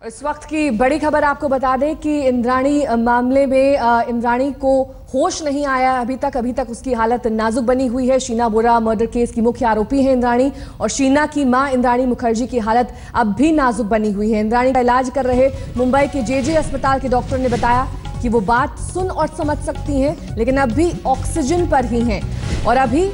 इस वक्त की बड़ी खबर आपको बता दें कि इंद्राणी मामले में इंद्राणी को होश नहीं आया अभी तक उसकी हालत नाजुक बनी हुई है। शीना बोरा मर्डर केस की मुख्य आरोपी है इंद्राणी, और शीना की मां इंद्राणी मुखर्जी की हालत अब भी नाजुक बनी हुई है। इंद्राणी का इलाज कर रहे मुंबई के जेजे अस्पताल के डॉक्टर ने बताया कि वो बात सुन और समझ सकती हैं, लेकिन अब भी ऑक्सीजन पर ही हैं और अभी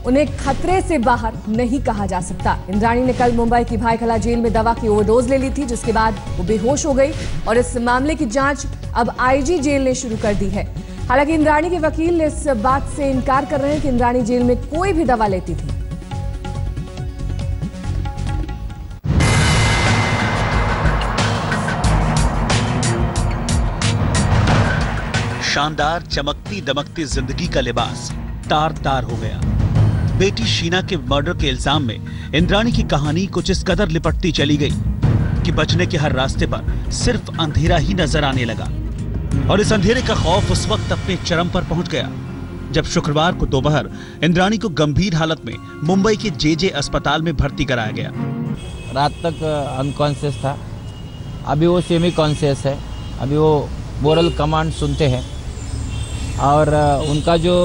उन्हें खतरे से बाहर नहीं कहा जा सकता। इंद्राणी ने कल मुंबई की भायखला जेल में दवा की ओवरडोज ले ली थी, जिसके बाद वो बेहोश हो गई और इस मामले की जांच अब आईजी जेल ने शुरू कर दी है। हालांकि इंद्राणी के वकील इस बात से इनकार कर रहे हैं कि इंद्राणी जेल में कोई भी दवा लेती थी। शानदार चमकती दमकती जिंदगी का लिबास तार तार हो गया। बेटी शीना के मर्डर के इल्जाम में इंद्राणी की कहानी कुछ इस कदर लिपटती चली गई कि बचने के हर रास्ते पर सिर्फ अंधेरा ही नजर आने लगा। और इस अंधेरे का खौफ उस वक्त अपने चरम पर पहुंच गया जब शुक्रवार को दोपहर इंद्राणी को गंभीर हालत में मुंबई के जेजे अस्पताल में भर्ती कराया गया। रात तक अनकॉन्शियस था, अभी वो सेमी कॉन्शियस है। अभी वो मोरल कमांड सुनते हैं और उनका जो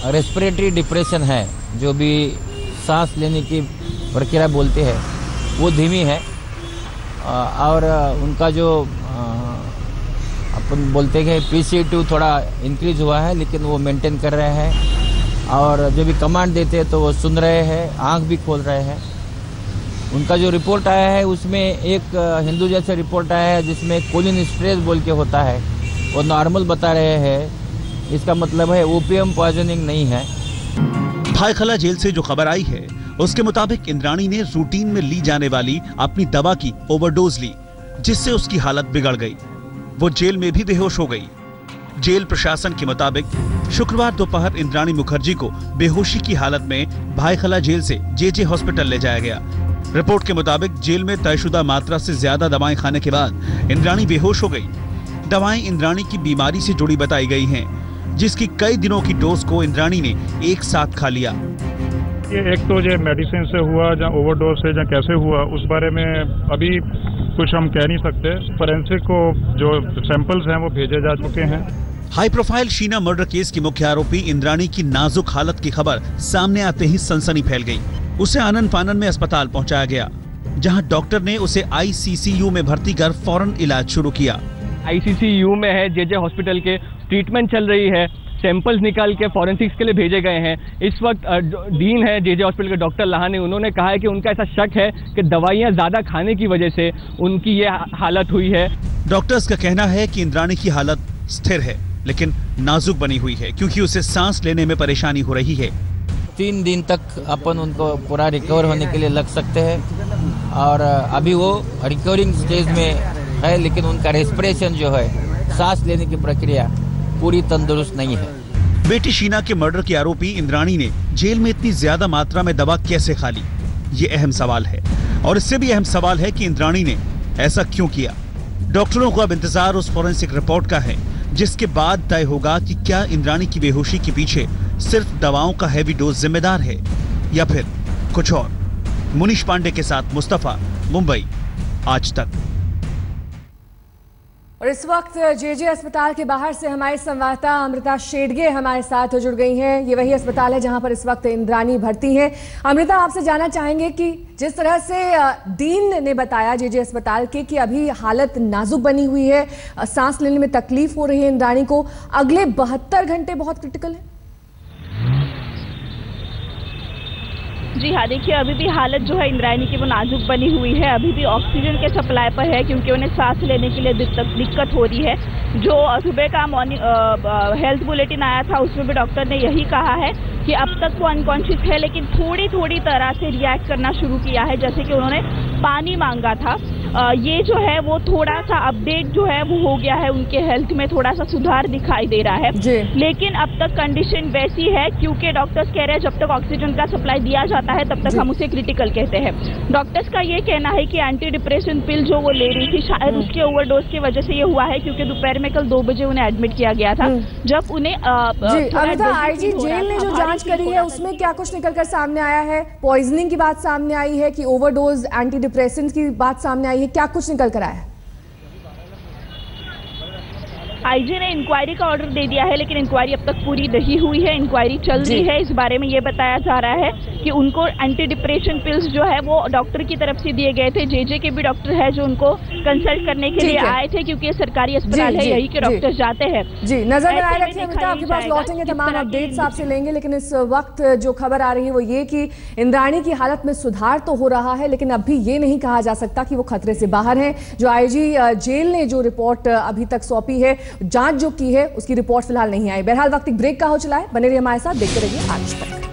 रेस्पिरेटरी डिप्रेशन है, जो भी सांस लेने की प्रक्रिया बोलते हैं, वो धीमी है। और उनका जो अपन बोलते हैं PCO2 थोड़ा इंक्रीज हुआ है, लेकिन वो मेंटेन कर रहे हैं। और जो भी कमांड देते हैं तो वो सुन रहे हैं, आंख भी खोल रहे हैं। उनका जो रिपोर्ट आया है उसमें एक हिंदू जैसे रिपोर्ट आया है जिसमें कोलिन स्ट्रेस बोल के होता है, वो नॉर्मल बता रहे हैं। इसका मतलब है ओपियम पॉइजनिंग नहीं है। भायखला जेल से जो खबर आई है उसके मुताबिक इंद्राणी ने रूटीन में ली जाने वाली अपनी दवा की ओवरडोज ली, जिससे उसकी हालत बिगड़ गई। वो जेल में भी बेहोश हो गई। जेल प्रशासन के मुताबिक शुक्रवार दोपहर इंद्राणी मुखर्जी को बेहोशी की हालत में भायखला जेल से जेजे हॉस्पिटल ले जाया गया। रिपोर्ट के मुताबिक जेल में तयशुदा मात्रा से ज्यादा दवाएं खाने के बाद इंद्राणी बेहोश हो गई। दवाएं इंद्राणी की बीमारी से जुड़ी बताई गई हैं, जिसकी कई दिनों की डोज को इंद्राणी ने एक साथ खा लिया। ये एक तो ये मेडिसिन से हुआ या ओवरडोज से या कैसे हुआ उस बारे में अभी कुछ हम कह नहीं सकते। फोरेंसिक को जो सैंपल्स हैं वो भेजे जा चुके हैं। High profile Sheena murder case की मुख्य आरोपी इंद्राणी की नाजुक हालत की खबर सामने आते ही सनसनी फैल गई। उसे आनन फानन में अस्पताल पहुंचाया गया, जहां डॉक्टर ने उसे ICCU में भर्ती कर फौरन इलाज शुरू किया। ICCU में है, जेजे हॉस्पिटल के ट्रीटमेंट चल रही है। सैंपल्स निकाल के फॉरेंसिक्स के लिए भेजे गए हैं। इस वक्त डीन है जेजे हॉस्पिटल के डॉक्टर लाहानी, उन्होंने कहा है कि उनका ऐसा शक है कि दवाइयां ज्यादा खाने की वजह से उनकी ये हालत हुई है। डॉक्टर्स का कहना है कि इंद्राणी की हालत स्थिर है, लेकिन नाजुक बनी हुई है क्योंकि उसे सांस लेने में परेशानी हो रही है। 3 दिन तक अपन उनको पूरा रिकवर होने के लिए लग सकते हैं और अभी वो रिकवरिंग स्टेज में है, लेकिन उनका रेस्पिरेशन जो है, सांस लेने की प्रक्रिया पूरी तंदुरुस्त नहीं है। बेटी शीना के मर्डर की आरोपी इंद्राणी ने जेल में इतनी ज्यादा मात्रा में दवा कैसे खा ली, ये अहम सवाल है। और इससे भी अहम सवाल है कि इंद्राणी ने ऐसा क्यों किया। डॉक्टरों को अब इंतजार उस फॉरेंसिक रिपोर्ट का है, जिसके बाद तय होगा कि क्या इंद्राणी की बेहोशी के पीछे सिर्फ दवाओं का हैवी डोज जिम्मेदार है या फिर कुछ और। मुनीश पांडे के साथ मुस्तफा, मुंबई, आज तक। और इस वक्त जेजे अस्पताल के बाहर से हमारे संवाददाता अमृता शेडगे हमारे साथ जुड़ गई हैं। ये वही अस्पताल है जहां पर इस वक्त इंद्राणी भर्ती है। अमृता, आपसे जानना चाहेंगे कि जिस तरह से डीन ने बताया जेजे अस्पताल के कि अभी हालत नाजुक बनी हुई है, सांस लेने में तकलीफ हो रही है इंद्राणी को, अगले 72 घंटे बहुत क्रिटिकल है। जी हाँ, देखिए अभी भी हालत जो है इंद्राणी की वो नाजुक बनी हुई है। अभी भी ऑक्सीजन के सप्लाई पर है क्योंकि उन्हें सांस लेने के लिए दिक्कत हो रही है। जो सुबह का मॉर्निंग हेल्थ बुलेटिन आया था उसमें भी डॉक्टर ने यही कहा है कि अब तक वो अनकॉन्शियस है, लेकिन थोड़ी तरह से रिएक्ट करना शुरू किया है, जैसे कि उन्होंने पानी मांगा था। ये जो है वो थोड़ा सा अपडेट जो है वो हो गया है, उनके हेल्थ में थोड़ा सा सुधार दिखाई दे रहा है। लेकिन अब तक कंडीशन वैसी है क्योंकि डॉक्टर्स कह रहे हैं जब तक ऑक्सीजन का सप्लाई दिया जाता है तब तक हम उसे क्रिटिकल कहते हैं। डॉक्टर्स का ये कहना है कि एंटी डिप्रेशन पिल जो वो ले रही थी शायद उसके ओवरडोज की वजह से ये हुआ है, क्योंकि दोपहर में कल 2 बजे उन्हें एडमिट किया गया था। जब उन्हें आईजी जेल ने जो जांच करी है उसमें क्या कुछ निकलकर सामने आया है? पॉइजनिंग की बात सामने आई है कि ओवरडोज एंटी डिप्रेसेंट की बात सामने आई है, क्या कुछ निकल कर आया है? आईजी ने इंक्वायरी का ऑर्डर दे दिया है, लेकिन इंक्वायरी अब तक पूरी नहीं हुई है, इंक्वायरी चल रही है। इस बारे में ये बताया जा रहा है कि उनको एंटी डिप्रेशन पिल्स जो है वो डॉक्टर की तरफ से दिए गए थे। जेजे के भी डॉक्टर है जो उनको कंसल्ट करने के लिए आए थे, क्योंकि ये सरकारी अस्पताल है, यही के डॉक्टर जाते हैं। जी, नजर बनाए रखिए अमिता, आपके पास लौटेंगे, तमाम अपडेट्स आपसे लेंगे। लेकिन इस वक्त जो खबर आ रही है वो ये कि इंद्राणी की हालत में सुधार तो हो रहा है, लेकिन अभी ये नहीं कहा जा सकता कि वो खतरे से बाहर है। जो आईजी जेल ने जो रिपोर्ट अभी तक सौंपी है, जांच जो की है, उसकी रिपोर्ट फिलहाल नहीं आई। बहरहाल वक्त एक ब्रेक का हो चला है, बने रहिए हमारे साथ, देखते रहिए आज तक।